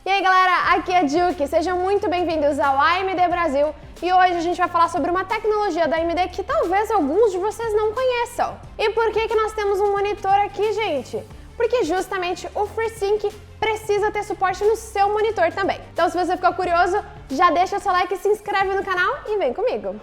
E aí galera, aqui é a Juki, sejam muito bem-vindos ao AMD Brasil e hoje a gente vai falar sobre uma tecnologia da AMD que talvez alguns de vocês não conheçam. E por que nós temos um monitor aqui, gente? Porque justamente o FreeSync precisa ter suporte no seu monitor também. Então se você ficou curioso, já deixa seu like, se inscreve no canal e vem comigo!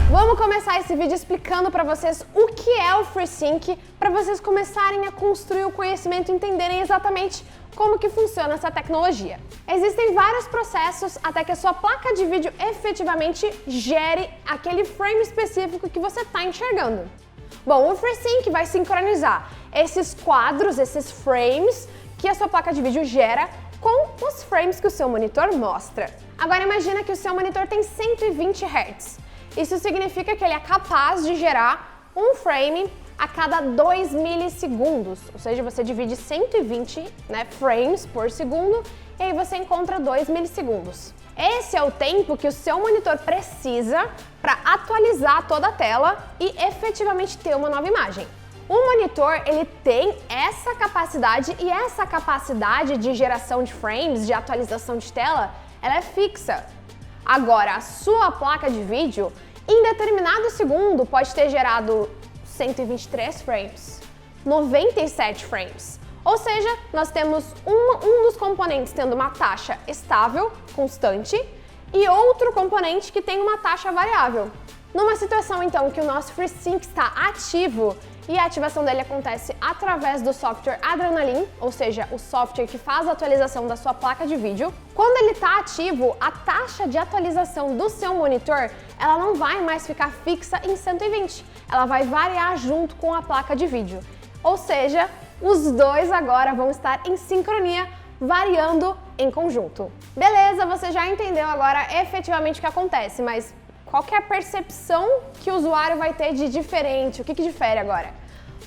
Vamos começar esse vídeo explicando para vocês o que é o FreeSync, para vocês começarem a construir o conhecimento e entenderem exatamente como que funciona essa tecnologia. Existem vários processos até que a sua placa de vídeo efetivamente gere aquele frame específico que você está enxergando. Bom, o FreeSync vai sincronizar esses quadros, esses frames que a sua placa de vídeo gera com os frames que o seu monitor mostra. Agora imagina que o seu monitor tem 120 Hz. Isso significa que ele é capaz de gerar um frame a cada 2 milissegundos, ou seja, você divide 120 frames por segundo e aí você encontra 2 milissegundos. Esse é o tempo que o seu monitor precisa para atualizar toda a tela e efetivamente ter uma nova imagem. O monitor ele tem essa capacidade e essa capacidade de geração de frames, de atualização de tela, ela é fixa. Agora, a sua placa de vídeo, em determinado segundo, pode ter gerado 123 frames, 97 frames. Ou seja, nós temos um dos componentes tendo uma taxa estável, constante, e outro componente que tem uma taxa variável. Numa situação, então, que o nosso FreeSync está ativo, e a ativação dele acontece através do software Adrenalin, ou seja, o software que faz a atualização da sua placa de vídeo. Quando ele está ativo, a taxa de atualização do seu monitor, ela não vai mais ficar fixa em 120, ela vai variar junto com a placa de vídeo. Ou seja, os dois agora vão estar em sincronia, variando em conjunto. Beleza, você já entendeu agora efetivamente o que acontece, mas qual que é a percepção que o usuário vai ter de diferente? O que difere agora?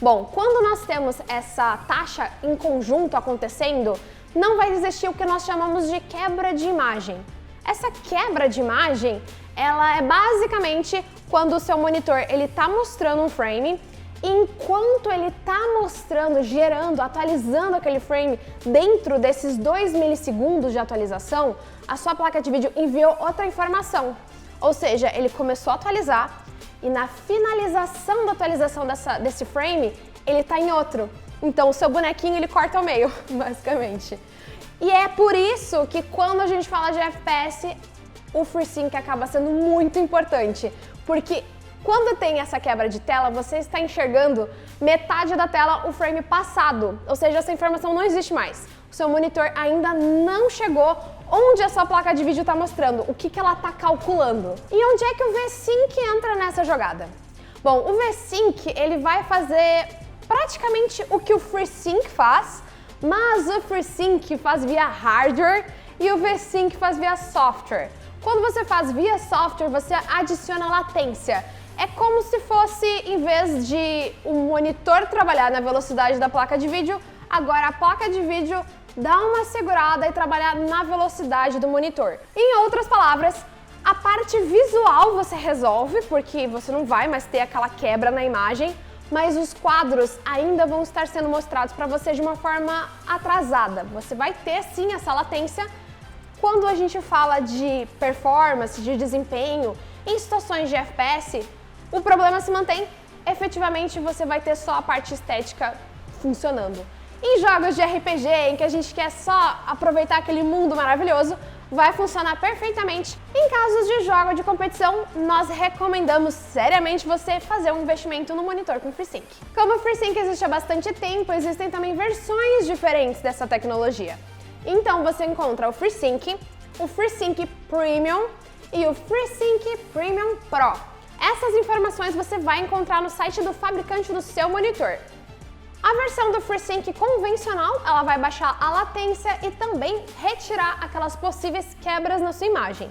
Bom, quando nós temos essa taxa em conjunto acontecendo, não vai existir o que nós chamamos de quebra de imagem. Essa quebra de imagem, ela é basicamente quando o seu monitor ele está mostrando um frame, e enquanto ele está mostrando, gerando, atualizando aquele frame dentro desses 2 milissegundos de atualização, a sua placa de vídeo enviou outra informação. Ou seja, ele começou a atualizar e na finalização da atualização desse frame, ele está em outro. Então o seu bonequinho ele corta ao meio, basicamente. E é por isso que quando a gente fala de FPS, o FreeSync acaba sendo muito importante. Porque quando tem essa quebra de tela, você está enxergando metade da tela o frame passado. Ou seja, essa informação não existe mais. O seu monitor ainda não chegou onde a sua placa de vídeo está mostrando, o que ela está calculando. E onde é que o V-Sync entra nessa jogada? Bom, o V-Sync ele vai fazer praticamente o que o FreeSync faz, mas o FreeSync faz via hardware e o V-Sync faz via software. Quando você faz via software, você adiciona latência. É como se fosse, em vez de o monitor trabalhar na velocidade da placa de vídeo, agora a placa de vídeo dá uma segurada e trabalhar na velocidade do monitor. Em outras palavras, a parte visual você resolve, porque você não vai mais ter aquela quebra na imagem, mas os quadros ainda vão estar sendo mostrados para você de uma forma atrasada. Você vai ter sim essa latência. Quando a gente fala de performance, de desempenho, em situações de FPS, o problema se mantém, efetivamente você vai ter só a parte estética funcionando. Em jogos de RPG, em que a gente quer só aproveitar aquele mundo maravilhoso, vai funcionar perfeitamente. Em casos de jogo de competição, nós recomendamos seriamente você fazer um investimento no monitor com FreeSync. Como o FreeSync existe há bastante tempo, existem também versões diferentes dessa tecnologia. Então você encontra o FreeSync Premium e o FreeSync Premium Pro. Essas informações você vai encontrar no site do fabricante do seu monitor. A versão do FreeSync convencional, ela vai baixar a latência e também retirar aquelas possíveis quebras na sua imagem.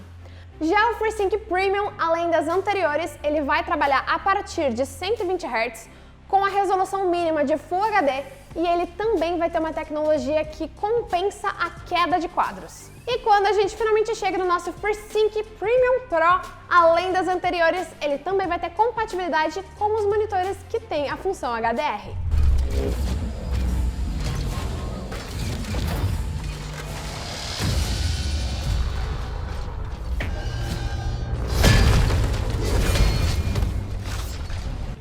Já o FreeSync Premium, além das anteriores, ele vai trabalhar a partir de 120 Hz com a resolução mínima de Full HD e ele também vai ter uma tecnologia que compensa a queda de quadros. E quando a gente finalmente chega no nosso FreeSync Premium Pro, além das anteriores, ele também vai ter compatibilidade com os monitores que têm a função HDR.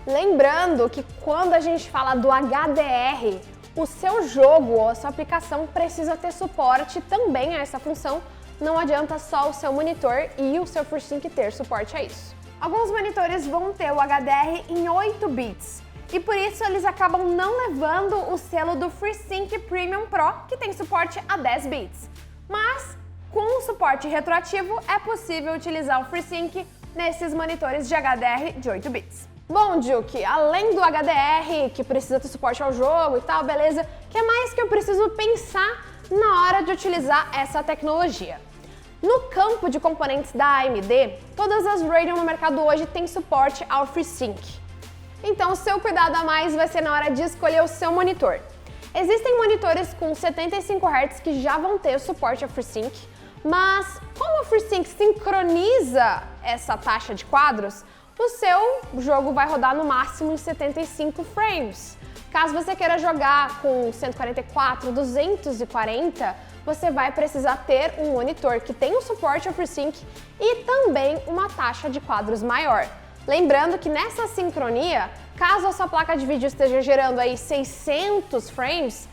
Lembrando que quando a gente fala do HDR, o seu jogo ou a sua aplicação precisa ter suporte também a essa função. Não adianta só o seu monitor e o seu FreeSync ter suporte a isso. Alguns monitores vão ter o HDR em 8 bits e por isso eles acabam não levando o selo do FreeSync Premium Pro, que tem suporte a 10 bits. Mas com o suporte retroativo é possível utilizar o FreeSync nesses monitores de HDR de 8 bits. Bom, Juki, além do HDR, que precisa ter suporte ao jogo e tal, beleza, o que mais que eu preciso pensar na hora de utilizar essa tecnologia? No campo de componentes da AMD, todas as Radeon no mercado hoje têm suporte ao FreeSync. Então, o seu cuidado a mais vai ser na hora de escolher o seu monitor. Existem monitores com 75 Hz que já vão ter suporte ao FreeSync, mas como o FreeSync sincroniza essa taxa de quadros, o seu jogo vai rodar no máximo em 75 frames. Caso você queira jogar com 144, 240, você vai precisar ter um monitor que tenha o suporte ao FreeSync e também uma taxa de quadros maior. Lembrando que nessa sincronia, caso a sua placa de vídeo esteja gerando aí 600 frames,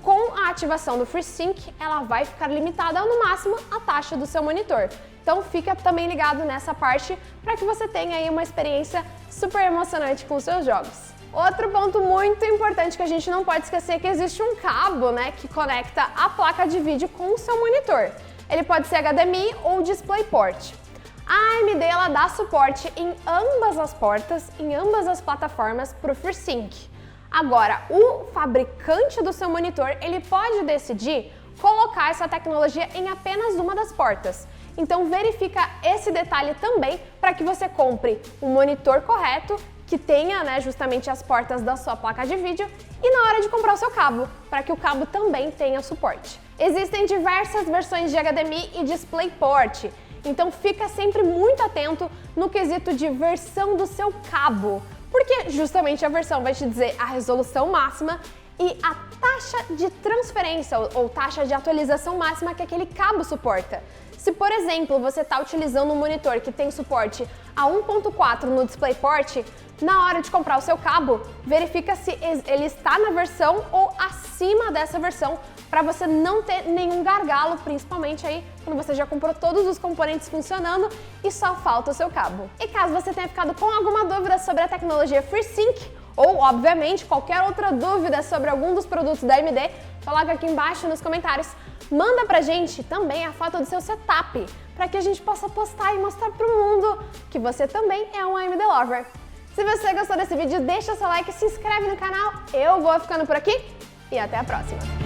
com a ativação do FreeSync, ela vai ficar limitada no máximo à taxa do seu monitor. Então fica também ligado nessa parte para que você tenha aí uma experiência super emocionante com os seus jogos. Outro ponto muito importante que a gente não pode esquecer é que existe um cabo, que conecta a placa de vídeo com o seu monitor. Ele pode ser HDMI ou DisplayPort. A AMD ela dá suporte em ambas as portas, em ambas as plataformas para o FreeSync. Agora, o fabricante do seu monitor, ele pode decidir colocar essa tecnologia em apenas uma das portas. Então verifica esse detalhe também para que você compre o monitor correto, que tenha justamente as portas da sua placa de vídeo, e na hora de comprar o seu cabo, para que o cabo também tenha suporte. Existem diversas versões de HDMI e DisplayPort, então fica sempre muito atento no quesito de versão do seu cabo, porque justamente a versão vai te dizer a resolução máxima e a taxa de transferência ou taxa de atualização máxima que aquele cabo suporta. Se, por exemplo, você está utilizando um monitor que tem suporte a 1.4 no DisplayPort, na hora de comprar o seu cabo, verifica se ele está na versão ou acima dessa versão, para você não ter nenhum gargalo, principalmente aí quando você já comprou todos os componentes funcionando e só falta o seu cabo. E caso você tenha ficado com alguma dúvida sobre a tecnologia FreeSync, ou, obviamente, qualquer outra dúvida sobre algum dos produtos da AMD, coloca aqui embaixo nos comentários. Manda pra gente também a foto do seu setup, para que a gente possa postar e mostrar pro mundo que você também é um AMD Lover. Se você gostou desse vídeo, deixa seu like, se inscreve no canal. Eu vou ficando por aqui e até a próxima.